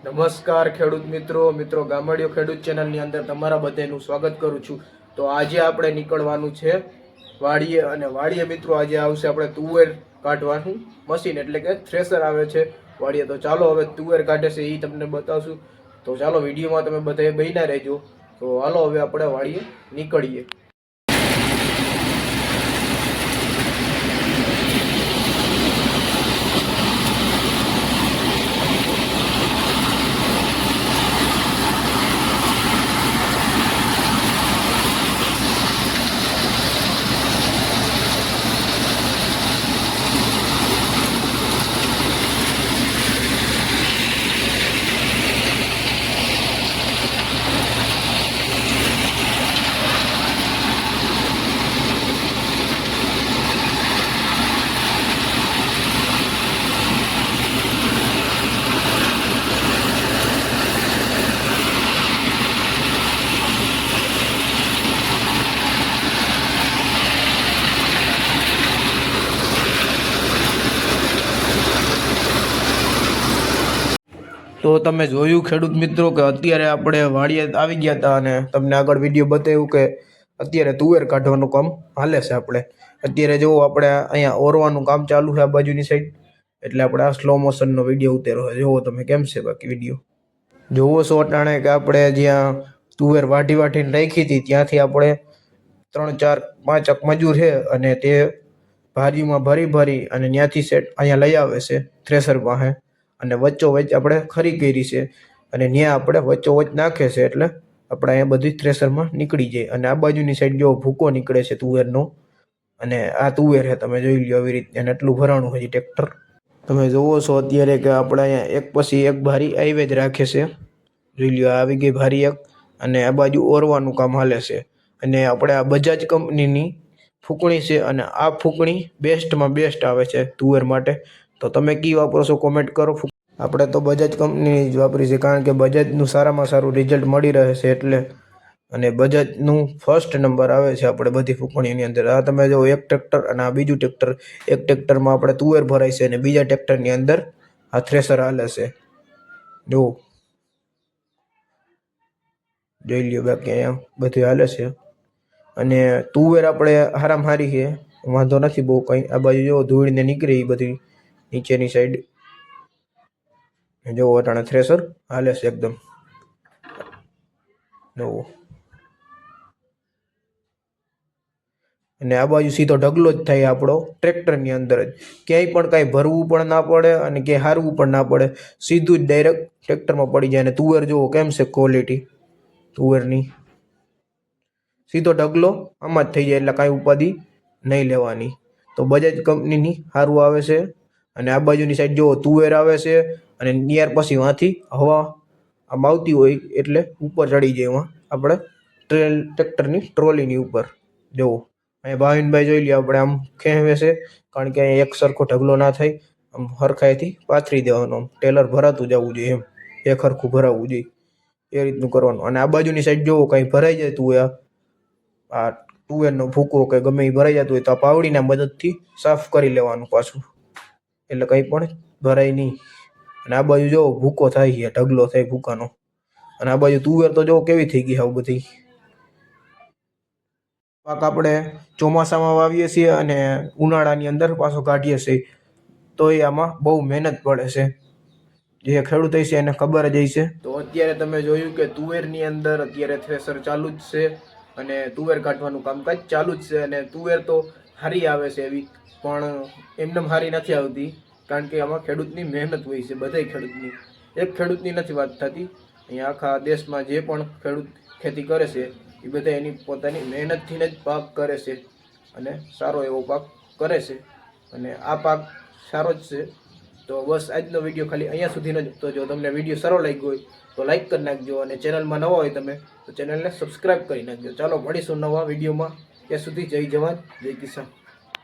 નમસ્કાર ખેડૂત મિત્રો ગામડિયો ખેડૂત ચેનલની અંદર તમારા બધાનું સ્વાગત કરું છું। તો આજે આપણે નીકળવાનું છે વાડીએ, અને વાડીએ મિત્રો આજે આવશે આપણે તુવેર કાઢવાનું મશીન, એટલે કે થ્રેશર આવે છે વાડીએ। તો ચાલો હવે તુવેર કાઢે છે એ તમને બતાવશું। તો ચાલો વિડીયોમાં તમે બધા બન્યા રહેજો। તો હાલો હવે આપણે વાડીએ નીકળીએ। તો તમે જોયું ખેડૂત મિત્રો કે અત્યારે આપણે વાડીએ આવી ગયા હતા, અને તમને આગળ વિડીયો બતાવ્યું કે અત્યારે તુવેર કાઢવાનું કામ હાલે છે। આપણે અત્યારે જો આપણે અહીંયા ઓરવાનું કામ ચાલુ છે આ બાજુની સાઈડ, એટલે આપણે આ સ્લો મોશનનો વિડીયો ઉતાર્યો છે। જોવો તમે કેમ છે બાકી વિડીયો જોવો છો અટાણે કે આપણે જ્યાં તુવેર વાઢીને રાખી હતી ત્યાંથી આપણે 3 4 5 મજૂર છે, અને તે ભારીમાં ભરી અને ત્યાંથી સેટ અહીંયા લઈ આવે છે થ્રેશર પાસે, અને વચ્ચોવચ્ચ આપણે ખરી કરી છે, અને ત્યાં આપણે વચ્ચોવચ્ચ નાખે છે, એટલે આપણે અહીંયા બધી થ્રેશરમાં નીકળી જાય। અને આ બાજુની સાઈડ જો ભૂકો નીકળે છે તુવેરનો, અને આ તુવેર છે તમે જોઈ લો આવી રીતે, અને એટલું ભરાણું હજી ટ્રેક્ટર તમે જોવો છો અત્યારે કે આપણે અહીંયા એક પછી એક ભારી આવી જ રાખે છે। જોઈ લો આવી ગઈ ભારી એક, અને આ બાજુ ઓરવાનું કામ હાલે છે। અને આપણે આ બજાજ કંપનીની ફૂંકણી છે, અને આ ફૂંકણી બેસ્ટમાં બેસ્ટ આવે છે તુવેર માટે। તો તમે કી વાપરો છો કોમેન્ટ કરો। આપણે તો બજાજ કંપનીની જ વાપરી છે, કારણ કે બજાજનું સારામાં સારું રિઝલ્ટ મળી રહે છે એટલે, અને બજાજનું ફર્સ્ટ નંબર આવે છે આપણે બધી ફૂંકણીની અંદર। આ તમે જો એક ટ્રેક્ટર અને આ બીજું ટ્રેક્ટર, એક ટ્રેક્ટરમાં આપણે તુવેર ભરાય છે અને બીજા ટ્રેક્ટરની અંદર આ થ્રેશર હાલે છે। જો જોઈ લ્યો બાકી અહીંયા બધું હાલે છે, અને તુવેર આપણે હારામાં હારી છે, વાંધો નથી બહુ કંઈ। આ બાજુ જો ધૂળને નીકળે એ બધી નીચેની સાઈડ જો અટાણે થ્રેશર હાલે છે એકદમ નવો, અને આ બાજુ સીધો ઢગલો જ થાય આપણો ટ્રેક્ટરની અંદર જ, ક્યાંય પણ કાંઈ ભરવું પણ ના પડે અને ક્યાંય હારવું પણ ના પડે, સીધું જ ડાયરેક્ટ ટ્રેક્ટરમાં પડી જાય। અને તુવેર જુઓ કેમ છે ક્વોલિટી તુવેરની, સીધો ઢગલો આમાં જ થઈ જાય, એટલે કાંઈ ઉપાધિ નહીં લેવાની। તો બજાજ કંપનીની સારું આવે છે। અને આ બાજુની સાઈડ જો તુવેર આવે છે, અને નિયર પછી વાંથી હવા આમ આવતી હોય એટલે ઉપર ચડી જાય એમાં આપણે ટ્રેક્ટરની ટ્રોલીની ઉપર। જુઓ અહીંયા ભાવિનભાઈ જોઈ લે આપણે આમ ખેંચવે છે, કારણ કે અહીંયા એક સરખો ઢગલો ના થાય, આમ હરખાઈથી પાથરી દેવાનો, આમ ટેલર ભરાતું જવું જોઈએ, એમ એક હરખું ભરાવવું જોઈએ એ રીતનું કરવાનું। અને આ બાજુની સાઈડ જોવો કંઈ ભરાઈ જાય તુવેર, આ તુવેરનો ભૂકો કે ગમે એ ભરાઈ જતું હોય તો આ પાવડીના મદદથી સાફ કરી લેવાનું પાછું, એટલે કંઈ પણ ભરાય નહીં। અને આ બાજુ જો ભૂકો થાય છે, ઢગલો થાય ભૂકાનો, અને આ બાજુ તુવેર તો જો કેવી થઈ ગઈ આવું બધી। પાક આપણે ચોમાસામાં વાવીએ છીએ અને ઉનાળાની અંદર પાછો કાઢીએ છીએ, તો એ આમાં બહુ મહેનત પડે છે, જે ખેડૂત છે એને ખબર જ હશે। તો અત્યારે તમે જોયું કે તુવેરની અંદર અત્યારે થ્રેશર ચાલુ જ છે, અને તુવેર કાઢવાનું કામકાજ ચાલુ જ છે। અને તુવેર તો સારી આવે છે એવી, પણ એમને સારી નથી આવતી, કારણ કે આમાં ખેડૂતની મહેનત હોય છે, બધાય ખેડૂતની, એક ખેડૂતની નથી વાત થતી, અહીંયા આખા દેશમાં જે પણ ખેડૂત ખેતી કરે છે એ બધા એની પોતાની મહેનતથી જ પાક કરે છે, અને સારો એવો પાક કરે છે, અને આ પાક સારો જ છે। તો બસ આજનો વિડીયો ખાલી અહીંયા સુધીનો જ। તો જો તમને વિડીયો સારો લાગ્યો હોય તો લાઈક કરી નાખજો, અને ચેનલમાં નવા હોય તમે તો ચેનલને સબસ્ક્રાઈબ કરી નાખજો। ચાલો મળીશું નવા વિડીયોમાં, ત્યાં સુધી જય જવાન જય કિસાન।